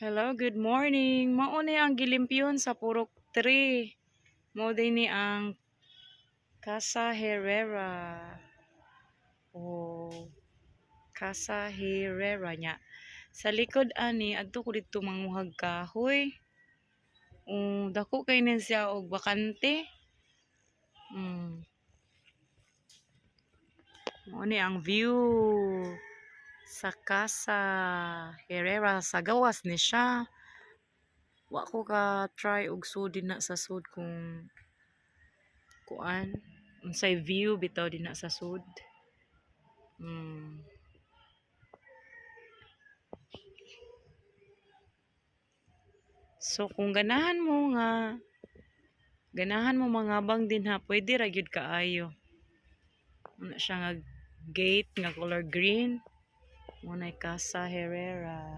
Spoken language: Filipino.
Hello, good morning. Mao ni ang gilimpyon sa Purok 3. Mao din ni ang Casa Herrera. Oh, Casa Herrera nya. Sa likod ani adto ko didto manguhag kahoy. Dako kay nin siya og bakante. Mao ni ang view sa Casa Herrera sa gawas ni siya. Wa ko ka try og sudin na sa sud kung kuan unsay view bitaw din na sa sud. So kung ganahan mo mangabang din ha, pwede ra gyud kaayo. Una siya nga gate nga color green. Muna Casa Herrera.